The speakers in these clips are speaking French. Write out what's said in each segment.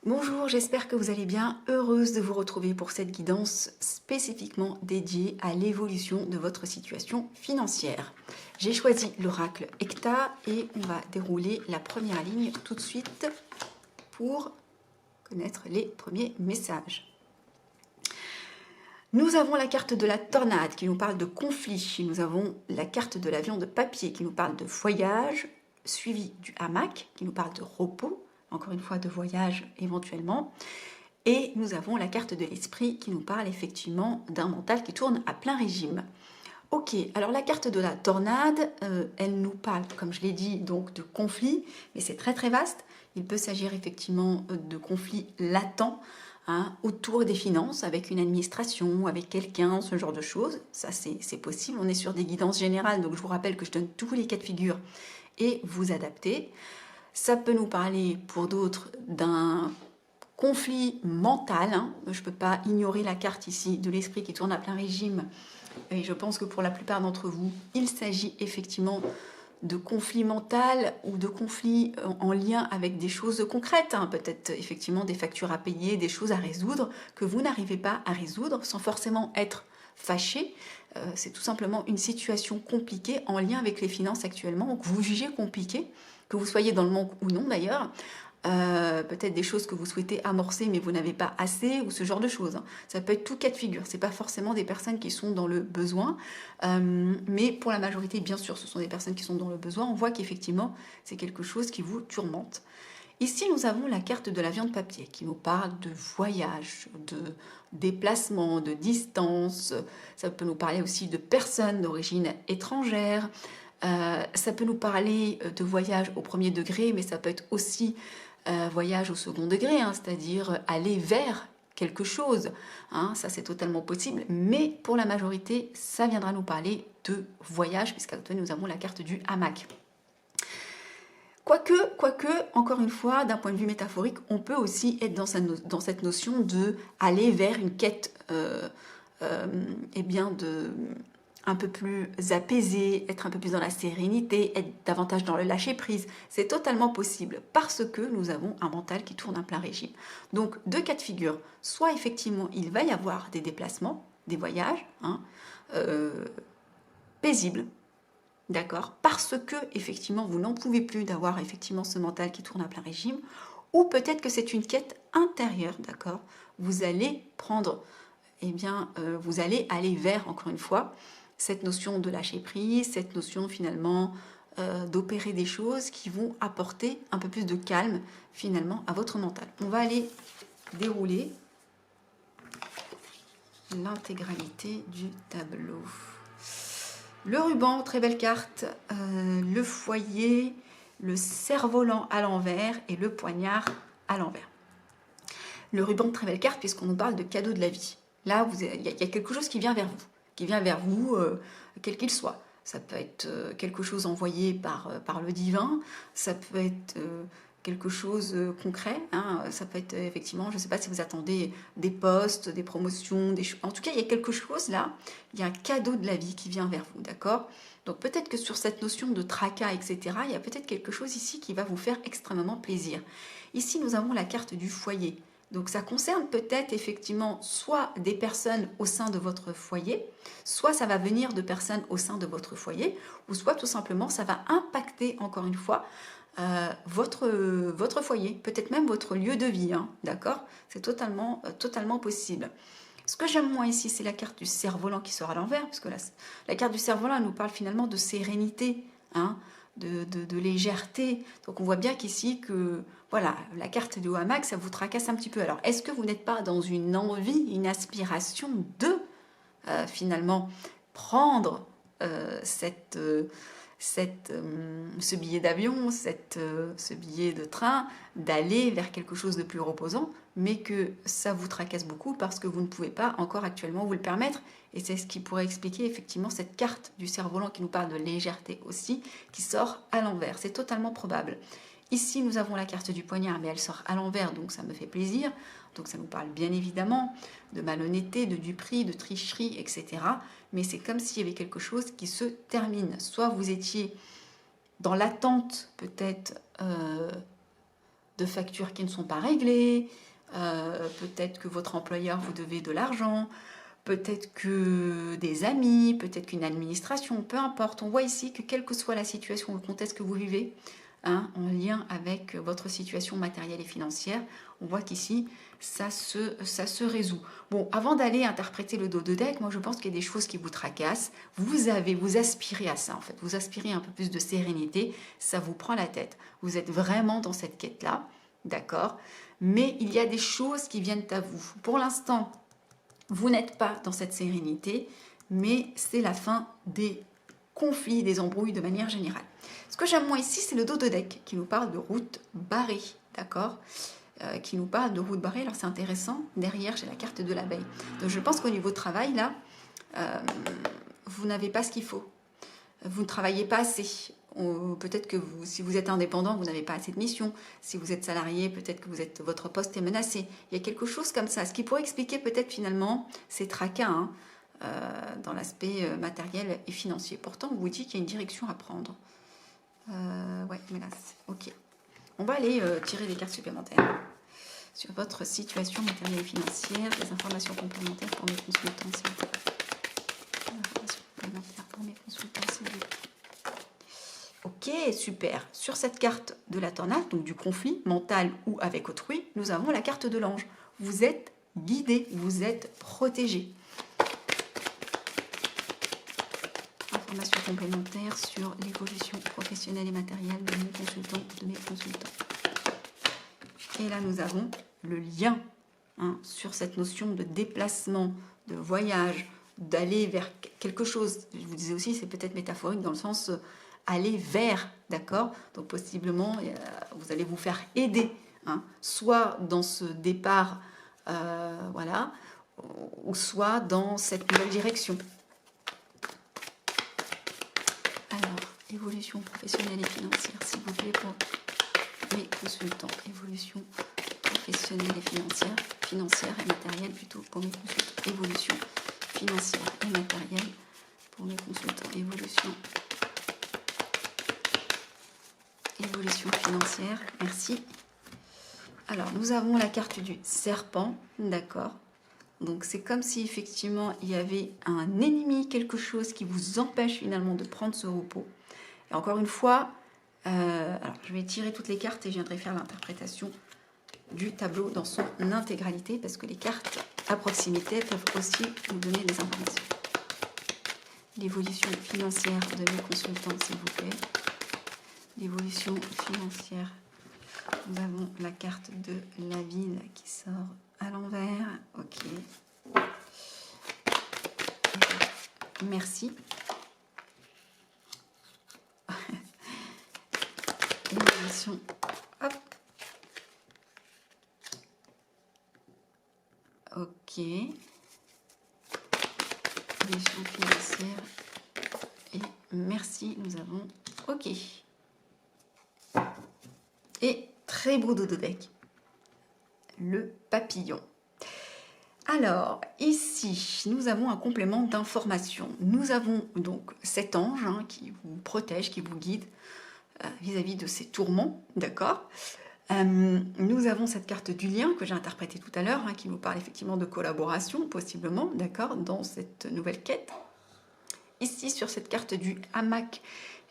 Bonjour, j'espère que vous allez bien. Heureuse de vous retrouver pour cette guidance spécifiquement dédiée à l'évolution de votre situation financière. J'ai choisi l'oracle Hecta et on va dérouler la première ligne tout de suite pour connaître les premiers messages. Nous avons la carte de la tornade qui nous parle de conflit. Nous avons la carte de l'avion de papier qui nous parle de voyage, suivi du hamac qui nous parle de repos, encore une fois de voyage éventuellement. Et nous avons la carte de l'esprit qui nous parle effectivement d'un mental qui tourne à plein régime. Ok, alors la carte de la tornade, elle nous parle, comme je l'ai dit, donc de conflit, mais c'est très très vaste. Il peut s'agir effectivement de conflits latents, autour des finances, avec une administration, avec quelqu'un, ce genre de choses. Ça, c'est possible. On est sur des guidances générales, donc je vous rappelle que je donne tous les cas de figure et vous adaptez. Ça peut nous parler, pour d'autres, d'un conflit mental. Je ne peux pas ignorer la carte ici de l'esprit qui tourne à plein régime. Et je pense que pour la plupart d'entre vous, il s'agit effectivement de conflit mental ou de conflit en lien avec des choses concrètes, peut-être effectivement des factures à payer, des choses à résoudre que vous n'arrivez pas à résoudre sans forcément être fâché. C'est tout simplement une situation compliquée en lien avec les finances actuellement, que vous jugez compliquée, que vous soyez dans le manque ou non d'ailleurs. Peut-être des choses que vous souhaitez amorcer mais vous n'avez pas assez ou ce genre de choses. Ça peut être tout cas de figure, c'est pas forcément des personnes qui sont dans le besoin, mais pour la majorité bien sûr ce sont des personnes qui sont dans le besoin. On voit qu'effectivement c'est quelque chose qui vous tourmente. Ici nous avons la carte de l'avion de papier qui nous parle de voyage, de déplacement, de distance. Ça peut nous parler aussi de personnes d'origine étrangère. Ça peut nous parler de voyage au premier degré, mais ça peut être aussi voyage au second degré, c'est-à-dire aller vers quelque chose. Ça, c'est totalement possible, mais pour la majorité, ça viendra nous parler de voyage, puisqu'actuellement, nous avons la carte du hamac. Quoique, encore une fois, d'un point de vue métaphorique, on peut aussi être dans cette notion de aller vers une quête un peu plus apaisé, être un peu plus dans la sérénité, être davantage dans le lâcher-prise. C'est totalement possible parce que nous avons un mental qui tourne à plein régime. Donc, deux cas de figure. Soit effectivement, il va y avoir des déplacements, des voyages paisibles, d'accord, parce que effectivement, vous n'en pouvez plus d'avoir effectivement ce mental qui tourne à plein régime, ou peut-être que c'est une quête intérieure, d'accord. Vous allez prendre, vous allez aller vers, encore une fois, cette notion de lâcher prise, cette notion finalement d'opérer des choses qui vont apporter un peu plus de calme finalement à votre mental. On va aller dérouler l'intégralité du tableau. Le ruban, très belle carte, le foyer, le cerf-volant à l'envers et le poignard à l'envers. Le ruban, très belle carte puisqu'on nous parle de cadeau de la vie. Là, il y a quelque chose qui vient vers vous, quel qu'il soit. Ça peut être quelque chose envoyé par le divin, ça peut être quelque chose concret, ça peut être effectivement, je ne sais pas si vous attendez des postes, des promotions, en tout cas il y a quelque chose là, il y a un cadeau de la vie qui vient vers vous, d'accord? Donc peut-être que sur cette notion de tracas, etc., il y a peut-être quelque chose ici qui va vous faire extrêmement plaisir. Ici nous avons la carte du foyer. Donc ça concerne peut-être effectivement soit des personnes au sein de votre foyer, soit ça va venir de personnes au sein de votre foyer, ou soit tout simplement ça va impacter encore une fois votre foyer, peut-être même votre lieu de vie, d'accord? C'est totalement possible. Ce que j'aime moins ici, c'est la carte du cerf-volant qui sera à l'envers, parce que la carte du cerf-volant nous parle finalement de sérénité, de légèreté. Donc on voit bien qu'ici, voilà, la carte du hamac, ça vous tracasse un petit peu. Alors, est-ce que vous n'êtes pas dans une envie, une aspiration de, finalement, prendre ce billet d'avion, ce billet de train, d'aller vers quelque chose de plus reposant, mais que ça vous tracasse beaucoup parce que vous ne pouvez pas encore actuellement vous le permettre. Et c'est ce qui pourrait expliquer effectivement cette carte du cerf-volant qui nous parle de légèreté aussi, qui sort à l'envers. C'est totalement probable. Ici, nous avons la carte du poignard, mais elle sort à l'envers, donc ça me fait plaisir. Donc ça nous parle bien évidemment de malhonnêteté, de duperie, de tricherie, etc. Mais c'est comme s'il y avait quelque chose qui se termine. Soit vous étiez dans l'attente peut-être de factures qui ne sont pas réglées, peut-être que votre employeur vous devez de l'argent, peut-être que des amis, peut-être qu'une administration, peu importe. On voit ici que quelle que soit la situation ou le contexte que vous vivez, hein, en lien avec votre situation matérielle et financière, on voit qu'ici, ça se résout. Bon, avant d'aller interpréter le dos de deck, moi je pense qu'il y a des choses qui vous tracassent. Vous aspirez à ça en fait. Vous aspirez un peu plus de sérénité, ça vous prend la tête. Vous êtes vraiment dans cette quête-là, d'accord? Mais il y a des choses qui viennent à vous. Pour l'instant, vous n'êtes pas dans cette sérénité, mais c'est la fin des conflits, des embrouilles de manière générale. Ce que j'aime moi ici, c'est le dos de deck qui nous parle de route barrée, d'accord, qui nous parle de route barrée. Alors c'est intéressant, derrière j'ai la carte de l'abeille. Donc je pense qu'au niveau de travail, là, vous n'avez pas ce qu'il faut. Vous ne travaillez pas assez. Peut-être que vous, si vous êtes indépendant, vous n'avez pas assez de missions. Si vous êtes salarié, peut-être que votre poste est menacé. Il y a quelque chose comme ça. Ce qui pourrait expliquer peut-être finalement ces tracas, hein, dans l'aspect matériel et financier. Pourtant, on vous dit qu'il y a une direction à prendre. Ouais, mais là, ok. On va aller tirer des cartes supplémentaires sur votre situation matérielle et financière, des informations complémentaires pour mes consultants, s'il vous plaît. Des informations complémentaires pour mes consultants, s'il vous plaît. Ok, super. Sur cette carte de la tornade, donc du conflit mental ou avec autrui, nous avons la carte de l'ange. Vous êtes guidé, vous êtes protégé. Informations complémentaires sur l'évolution professionnelle et matérielle de mes consultants, de mes consultants. Et là, nous avons le lien, hein, sur cette notion de déplacement, de voyage, d'aller vers quelque chose. Je vous disais aussi, c'est peut-être métaphorique dans le sens aller vers, d'accord? Donc possiblement, vous allez vous faire aider, hein, soit dans ce départ, voilà, ou soit dans cette nouvelle direction. Alors, évolution professionnelle et financière, s'il vous plaît, pour mes consultants. Évolution professionnelle et financière et matérielle plutôt pour mes consultants. Évolution financière et matérielle pour mes consultants. Évolution financière, merci. Alors, nous avons la carte du serpent, d'accord. Donc, c'est comme si effectivement, il y avait un ennemi, quelque chose qui vous empêche finalement de prendre ce repos. Et encore une fois, alors, je vais tirer toutes les cartes et je viendrai faire l'interprétation du tableau dans son intégralité, parce que les cartes à proximité peuvent aussi nous donner des informations. L'évolution financière de mes consultants, s'il vous plaît. L'évolution financière. Nous avons la carte de la ville qui sort à l'envers. Ok. Merci. L'évolution. Hop. Ok. L'évolution financière. Et merci, nous avons ok. Et très beau dos de deck, le papillon. Alors, ici, nous avons un complément d'information. Nous avons donc cet ange, hein, qui vous protège, qui vous guide vis-à-vis de ces tourments, d'accord. Nous avons cette carte du lien que j'ai interprétée tout à l'heure, hein, qui nous parle effectivement de collaboration, possiblement, d'accord, dans cette nouvelle quête. Ici, sur cette carte du hamac,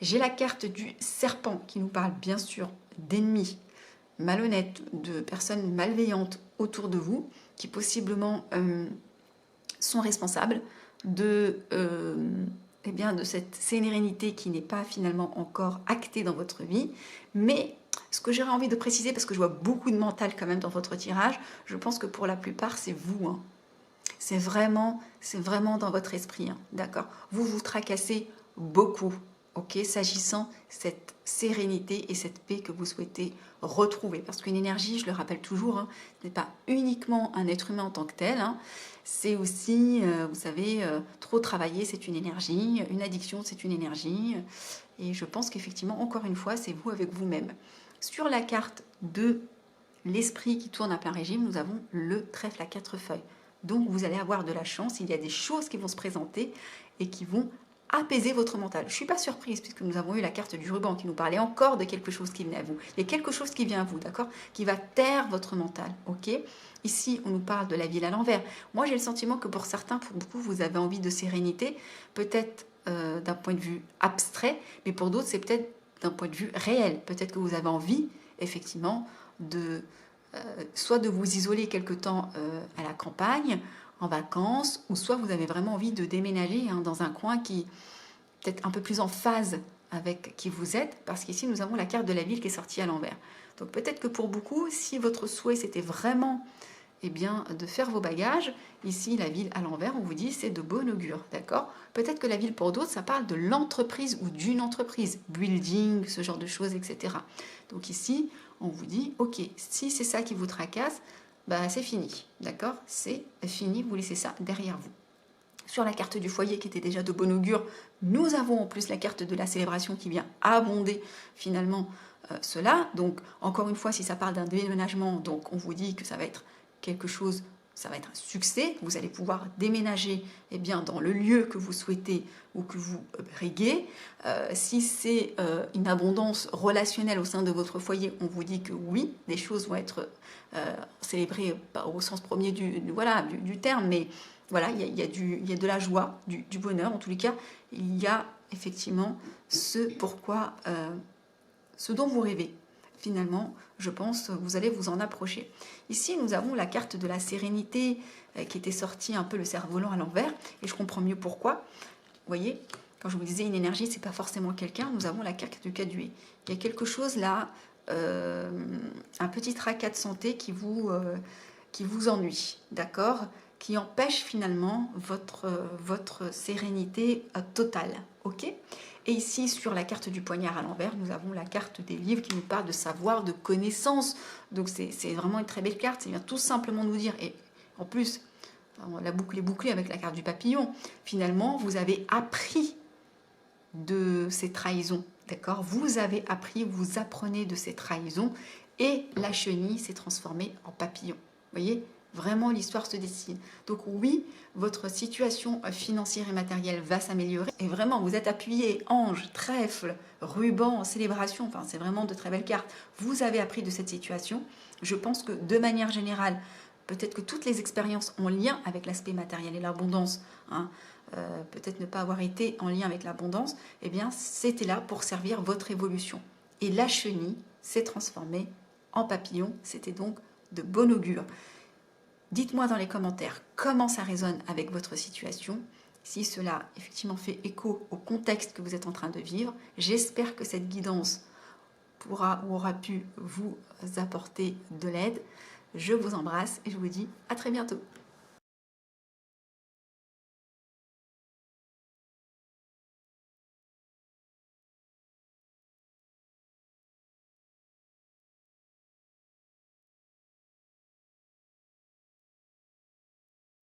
j'ai la carte du serpent qui nous parle bien sûr d'ennemis malhonnêtes, de personnes malveillantes autour de vous, qui possiblement sont responsables de, eh bien, de cette sérénité qui n'est pas finalement encore actée dans votre vie. Mais ce que j'aurais envie de préciser, parce que je vois beaucoup de mental quand même dans votre tirage, je pense que pour la plupart, c'est vous, hein. C'est vraiment dans votre esprit, hein, d'accord. Vous vous tracassez beaucoup, ok, s'agissant cette sérénité et cette paix que vous souhaitez retrouver. Parce qu'une énergie, je le rappelle toujours, hein, ce n'est pas uniquement un être humain en tant que tel, hein, c'est aussi, vous savez, trop travailler, c'est une énergie, une addiction, c'est une énergie. Et je pense qu'effectivement, encore une fois, c'est vous avec vous-même. Sur la carte de l'esprit qui tourne à plein régime, nous avons le trèfle à 4 feuilles. Donc, vous allez avoir de la chance. Il y a des choses qui vont se présenter et qui vont apaiser votre mental. Je ne suis pas surprise puisque nous avons eu la carte du ruban qui nous parlait encore de quelque chose qui venait à vous. Il y a quelque chose qui vient à vous, d'accord? Qui va taire votre mental, ok? Ici, on nous parle de la ville à l'envers. Moi, j'ai le sentiment que pour certains, pour beaucoup, vous avez envie de sérénité, peut-être d'un point de vue abstrait, mais pour d'autres, c'est peut-être d'un point de vue réel. Peut-être que vous avez envie, effectivement, de soit de vous isoler quelque temps à la campagne, en vacances, ou soit vous avez vraiment envie de déménager dans un coin qui peut-être un peu plus en phase avec qui vous êtes, parce qu'ici nous avons la carte de la ville qui est sortie à l'envers. Donc peut-être que pour beaucoup, si votre souhait c'était vraiment de faire vos bagages, ici la ville à l'envers, on vous dit c'est de bon augure, d'accord? Peut-être que la ville pour d'autres, ça parle de l'entreprise ou d'une entreprise, building, ce genre de choses, etc. Donc ici, on vous dit, ok, si c'est ça qui vous tracasse, bah c'est fini, d'accord? C'est fini, vous laissez ça derrière vous. Sur la carte du foyer qui était déjà de bon augure, nous avons en plus la carte de la célébration qui vient abonder finalement cela. Donc encore une fois, si ça parle d'un déménagement, donc on vous dit que ça va être quelque chose, ça va être un succès. Vous allez pouvoir déménager dans le lieu que vous souhaitez ou que vous briguez. Si c'est une abondance relationnelle au sein de votre foyer, on vous dit que oui, des choses vont être célébrées pas au sens premier du terme, mais voilà, il y a de la joie, du bonheur. En tous les cas, il y a effectivement ce dont vous rêvez. Finalement, je pense, vous allez vous en approcher. Ici, nous avons la carte de la sérénité qui était sortie un peu le cerf-volant à l'envers, et je comprends mieux pourquoi. Vous voyez, quand je vous disais une énergie, c'est pas forcément quelqu'un, nous avons la carte du cadué. Il y a quelque chose là, un petit tracas de santé qui vous ennuie, d'accord? Qui empêche finalement votre sérénité totale, ok? Et ici, sur la carte du poignard à l'envers, nous avons la carte des livres qui nous parle de savoir, de connaissance. Donc c'est vraiment une très belle carte, ça vient tout simplement nous dire, et en plus, la boucle est bouclée avec la carte du papillon, finalement, vous avez appris de ces trahisons, d'accord? Vous avez appris, vous apprenez de ces trahisons, et la chenille s'est transformée en papillon, vous voyez? Vraiment, l'histoire se dessine. Donc oui, votre situation financière et matérielle va s'améliorer. Et vraiment, vous êtes appuyé, ange, trèfle, ruban, célébration. Enfin, c'est vraiment de très belles cartes. Vous avez appris de cette situation. Je pense que de manière générale, peut-être que toutes les expériences en lien avec l'aspect matériel et l'abondance, peut-être ne pas avoir été en lien avec l'abondance, eh bien, c'était là pour servir votre évolution. Et la chenille s'est transformée en papillon. C'était donc de bon augure. Dites-moi dans les commentaires comment ça résonne avec votre situation, si cela effectivement fait écho au contexte que vous êtes en train de vivre. J'espère que cette guidance pourra ou aura pu vous apporter de l'aide. Je vous embrasse et je vous dis à très bientôt.